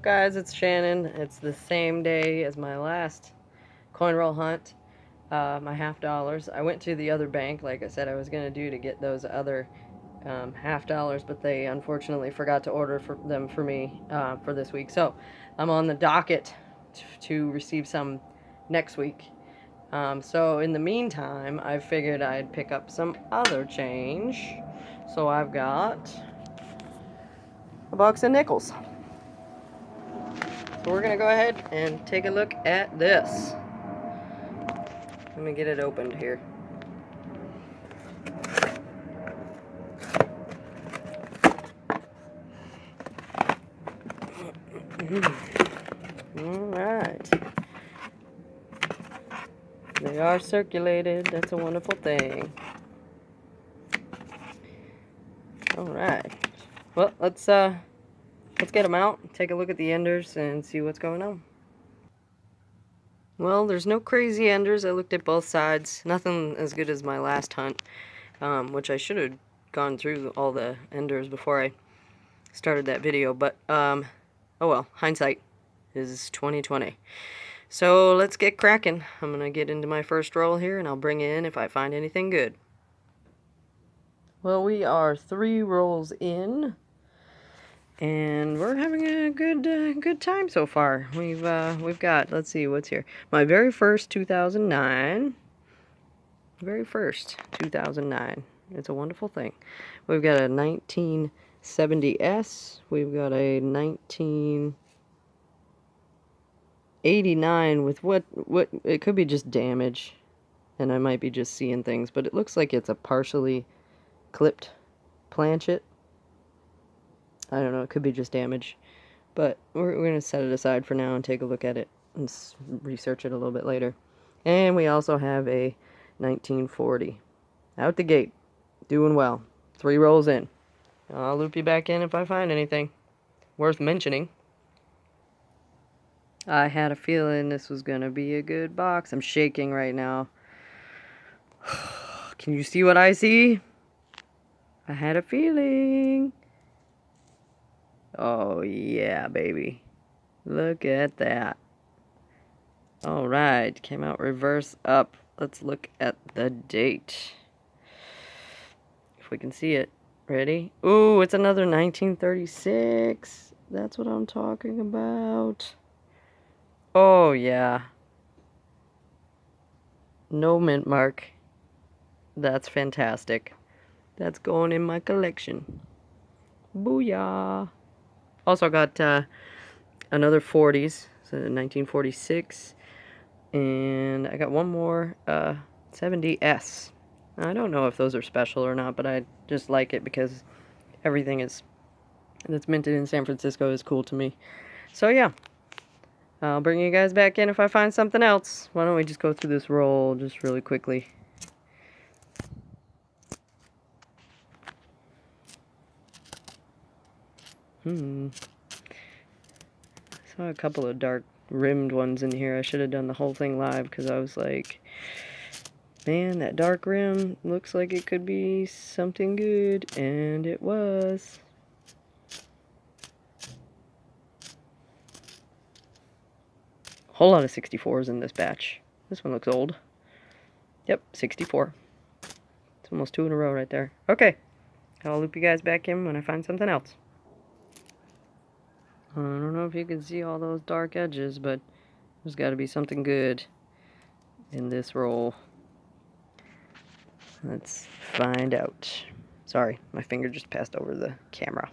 Guys, it's Shannon. It's the same day as my last coin roll hunt, my half dollars. I went to the other bank, like I said I was going to do, to get those other half dollars, but they unfortunately forgot to order them for me for this week. So I'm on the docket to receive some next week. So in the meantime, I figured I'd pick up some other change. So I've got a box of nickels. So we're gonna go ahead and take a look at this. Let me get it opened here. Alright. They are circulated. That's a wonderful thing. Alright. Well, let's get them out, take a look at the enders, and see what's going on. Well, there's no crazy enders. I looked at both sides. Nothing as good as my last hunt, which I should have gone through all the enders before I started that video, but oh well, hindsight is 2020. So let's get cracking. I'm gonna get into my first roll here, and I'll bring in if I find anything good. Well, we are 3 rolls in, and we're having a good time so far. We've got, let's see what's here. My very first 2009. Very first 2009. It's a wonderful thing. We've got a 1970S. We've got a 1989 with what it could be just damage, and I might be just seeing things, but it looks like it's a partially clipped planchet. I don't know, it could be just damage, but we're going to set it aside for now and take a look at it and research it a little bit later. And we also have a 1940. Out the gate. Doing well. 3 rolls in. I'll loop you back in if I find anything worth mentioning. I had a feeling this was going to be a good box. I'm shaking right now. Can you see what I see? I had a feeling. Oh, yeah, baby. Look at that. Alright, came out reverse up. Let's look at the date. If we can see it. Ready? Ooh, it's another 1936. That's what I'm talking about. Oh, yeah. No mint mark. That's fantastic. That's going in my collection. Booyah. Also got another 40s. So 1946. And I got one more 70S. I don't know if those are special or not, but I just like it because everything that's minted in San Francisco is cool to me. So yeah, I'll bring you guys back in if I find something else. Why don't we just go through this roll just really quickly. Saw a couple of dark rimmed ones in here. I should have done the whole thing live because I was like, man, that dark rim looks like it could be something good, and it was. Whole lot of 64s in this batch. This one looks old. Yep, 64. It's almost 2 in a row right there. Okay, I'll loop you guys back in when I find something else. I don't know if you can see all those dark edges, but there's got to be something good in this roll. Let's find out. Sorry, my finger just passed over the camera.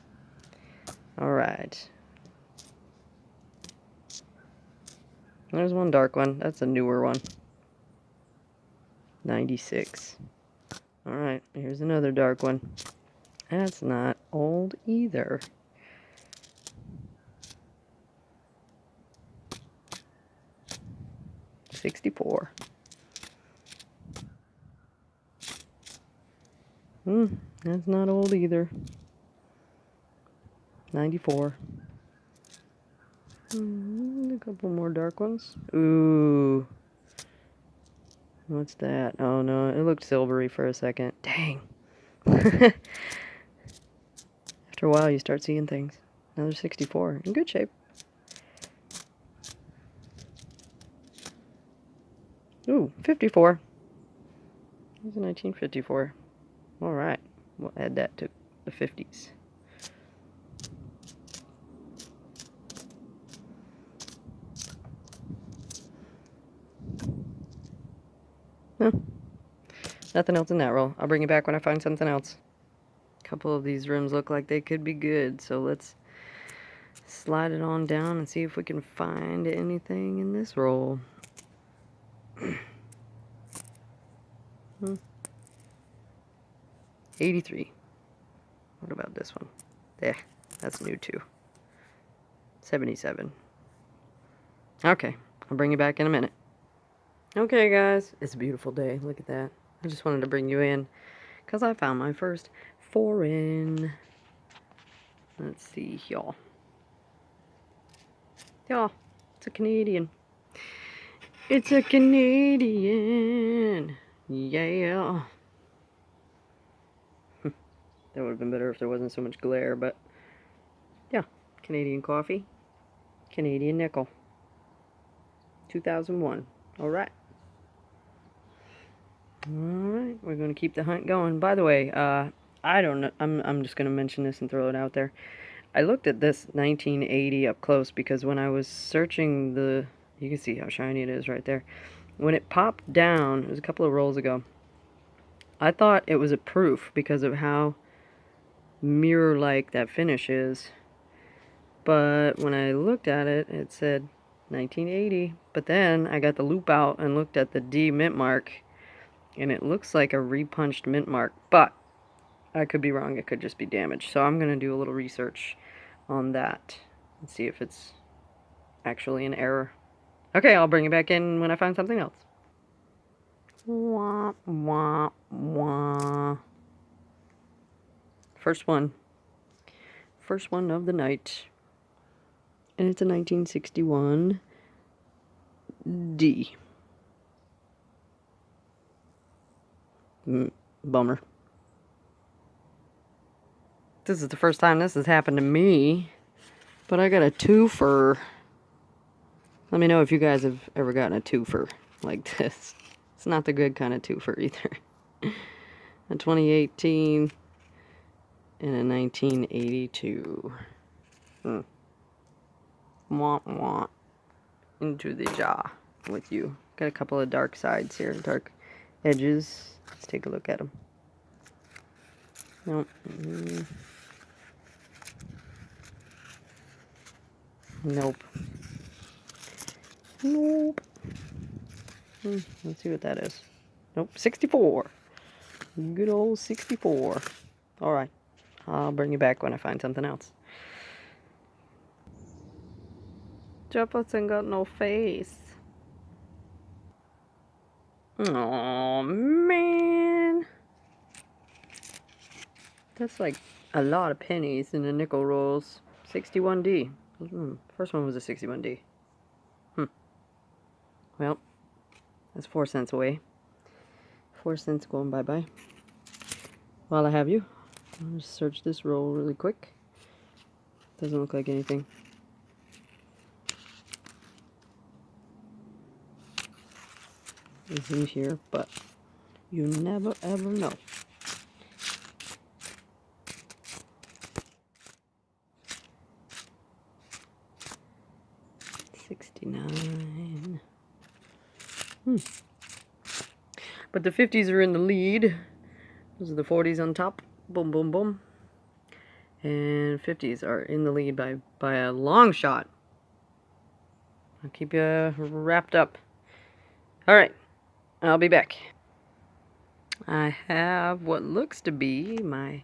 Alright. There's one dark one. That's a newer one. 96. Alright, here's another dark one. That's not old either. $64. That's not old either. 94. A couple more dark ones. Ooh. What's that? Oh no, it looked silvery for a second. Dang. After a while, you start seeing things. Another 64. In good shape. Ooh, 54. It was 1954. All right. We'll add that to the 50s. No, nothing else in that roll. I'll bring it back when I find something else. A couple of these rims look like they could be good, so let's slide it on down and see if we can find anything in this roll. 83. What about this one? There, that's new too. 77. Okay, I'll bring you back in a minute. Okay, guys, it's a beautiful day. Look at that. I just wanted to bring you in because I found my first foreign. Let's see here. Yeah, it's a Canadian. It's a Canadian. Yeah. That would have been better if there wasn't so much glare, but yeah. Canadian coffee. Canadian nickel. 2001. Alright. Alright, we're going to keep the hunt going. By the way, I don't know. I'm just going to mention this and throw it out there. I looked at this 1980 up close because when I was searching the... You can see how shiny it is right there. When it popped down, it was a couple of rolls ago, I thought it was a proof because of how mirror-like that finish is. But when I looked at it, it said 1980. But then I got the loop out and looked at the D mint mark, and it looks like a repunched mint mark. But I could be wrong. It could just be damaged. So I'm going to do a little research on that and see if it's actually an error. Okay, I'll bring it back in when I find something else. Wah, wah, wah. First one. First one of the night. And it's a 1961 D. Bummer. This is the first time this has happened to me. But I got a twofer. Let me know if you guys have ever gotten a twofer like this. It's not the good kind of twofer either. A 2018 and a 1982. Wah wah. Into the jar with you. Got a couple of dark sides here, dark edges. Let's take a look at them. Nope. Nope. Nope. Let's see what that is. Nope. 64. Good old 64. Alright. I'll bring you back when I find something else. Jefferson got no face. Oh man. That's like a lot of pennies in the nickel rolls. 61D. First one was a 61D. Well, that's 4 cents away. 4 cents going bye-bye. While I have you, I'll just search this roll really quick. Doesn't look like anything. Is in here, but you never ever know. $69. But the 50s are in the lead. Those are the 40s on top. Boom, boom, boom. And 50s are in the lead by a long shot. I'll keep you wrapped up. Alright, I'll be back. I have what looks to be my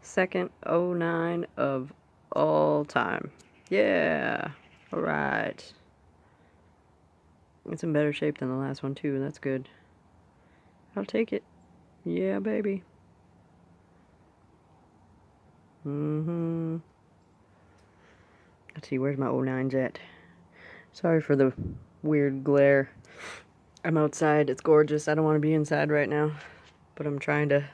second 09 of all time. Yeah, alright. It's in better shape than the last one too, that's good. I'll take it. Yeah, baby. Let's see, where's my 09s at? Sorry for the weird glare. I'm outside, it's gorgeous. I don't want to be inside right now. But I'm trying to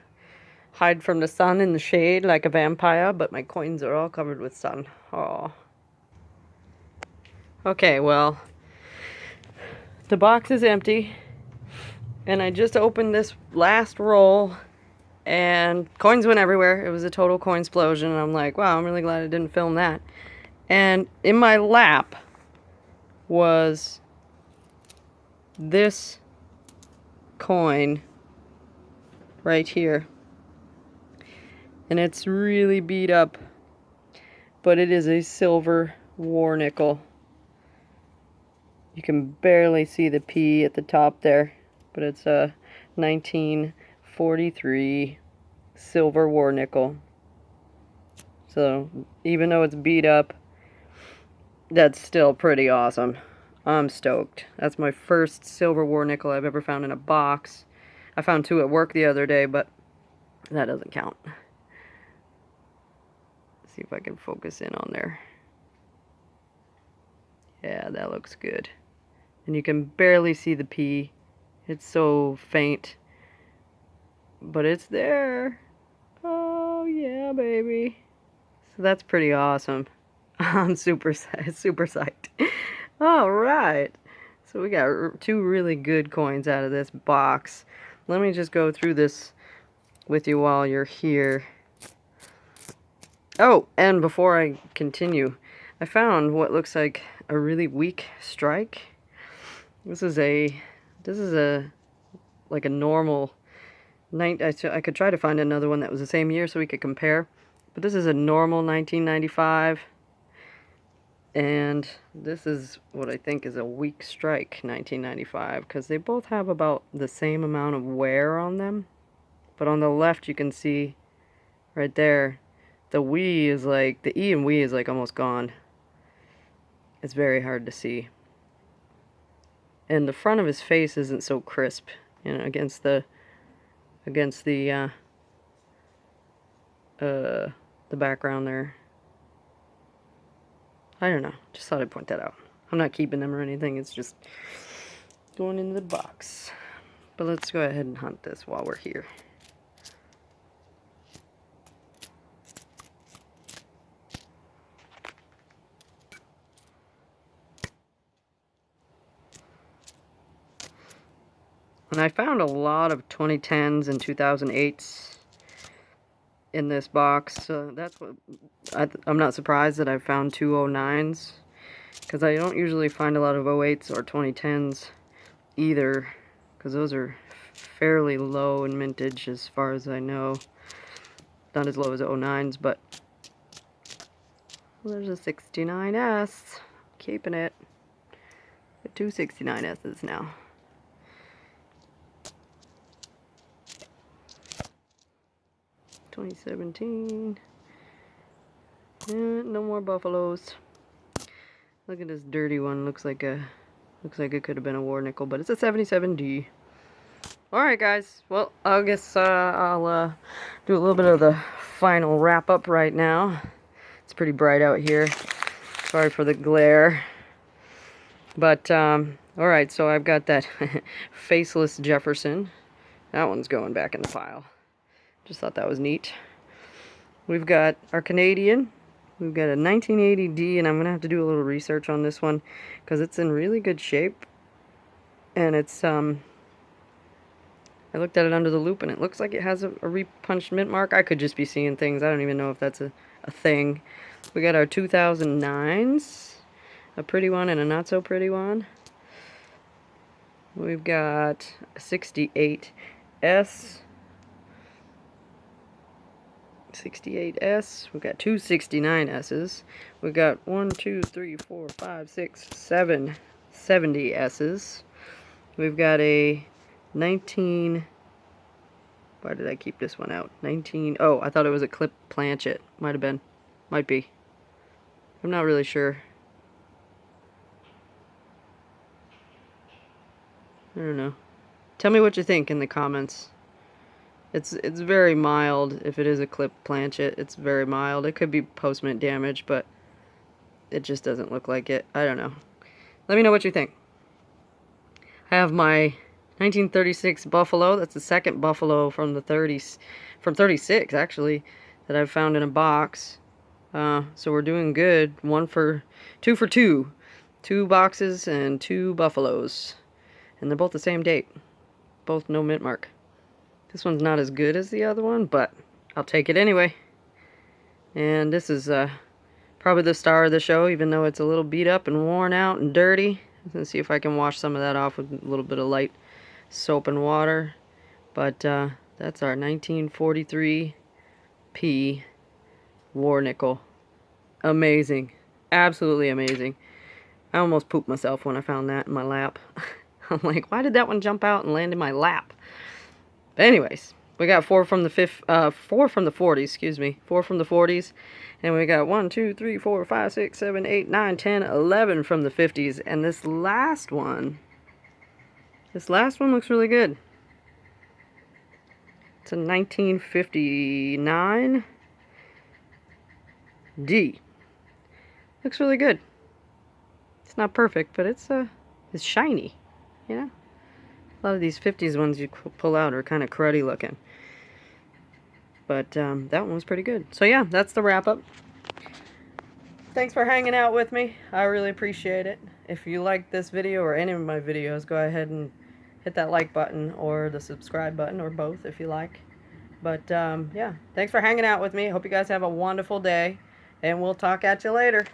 hide from the sun in the shade like a vampire, but my coins are all covered with sun. Aw. Okay, well, the box is empty. And I just opened this last roll, and coins went everywhere. It was a total coin explosion, and I'm like, wow, I'm really glad I didn't film that. And in my lap was this coin right here. And it's really beat up, but it is a silver war nickel. You can barely see the P at the top there, but it's a 1943 silver war nickel. So even though it's beat up, that's still pretty awesome. I'm stoked. That's my first silver war nickel I've ever found in a box. I found 2 at work the other day, but that doesn't count. Let's see if I can focus in on there. Yeah, that looks good. And you can barely see the P. It's so faint. But it's there. Oh, yeah, baby. So that's pretty awesome. I'm super psyched. All right. So we got 2 really good coins out of this box. Let me just go through this with you while you're here. Oh, and before I continue, I found what looks like a really weak strike. This is a like a normal night. I could try to find another one that was the same year so we could compare. But this is a normal 1995. And this is what I think is a weak strike 1995, because they both have about the same amount of wear on them. But on the left you can see right there, the E and we is like almost gone. It's very hard to see. And the front of his face isn't so crisp, you know, against the background there. I don't know. Just thought I'd point that out. I'm not keeping them or anything. It's just going into the box. But let's go ahead and hunt this while we're here. And I found a lot of 2010s and 2008s in this box. So that's what I'm not surprised that I found 2 09s, because I don't usually find a lot of 08s or 2010s either, because those are fairly low in mintage as far as I know. Not as low as 09s, but well, there's a 69S. Keeping it. Got 2 69S's now. $2017. No more buffaloes. Look at this dirty one. Looks like it could have been a war nickel, but it's a 77D. Alright guys, well, I guess I'll do a little bit of the final wrap up right now. It's pretty bright out here. Sorry for the glare. But, alright, so I've got that faceless Jefferson. That one's going back in the pile. Just thought that was neat. We've got our Canadian. We've got a 1980D, and I'm going to have to do a little research on this one, because it's in really good shape. And it's, I looked at it under the loop, and it looks like it has a repunched mint mark. I could just be seeing things. I don't even know if that's a thing. We got our 2009s, a pretty one and a not so pretty one. We've got a 68S. 68S. We've got 2 69S's. We've got 1, 2, 3, 4, 5, 6, 7 70S's. We've got a 19... Why did I keep this one out? 19... Oh, I thought it was a clip planchet. Might have been. Might be. I'm not really sure. I don't know. Tell me what you think in the comments. It's very mild. If it is a clip planchet, it's very mild. It could be post-mint damage, but it just doesn't look like it. I don't know. Let me know what you think. I have my 1936 Buffalo. That's the second Buffalo from the 30s, from 36 actually, that I've found in a box. So we're doing good. 2 for 2. 2 boxes and 2 Buffaloes, and they're both the same date. both no mint mark. This one's not as good as the other one, but I'll take it anyway. And this is probably the star of the show, even though it's a little beat up and worn out and dirty. Let's see if I can wash some of that off with a little bit of light soap and water. But that's our 1943 P war nickel. Amazing. Absolutely amazing. I almost pooped myself when I found that in my lap. I'm like, why did that one jump out and land in my lap? But anyways, we got 4 from the 40s, excuse me. 4 from the 40s. And we got 1, 2, 3, 4, 5, 6, 7, 8, 9, 10, 11 from the 50s. And this last one looks really good. It's a 1959 D. Looks really good. It's not perfect, but it's shiny, you know? A lot of these 50s ones you pull out are kind of cruddy looking. But that one was pretty good. So yeah, that's the wrap up. Thanks for hanging out with me. I really appreciate it. If you like this video or any of my videos, go ahead and hit that like button or the subscribe button, or both if you like. But yeah, thanks for hanging out with me. Hope you guys have a wonderful day, and we'll talk at you later.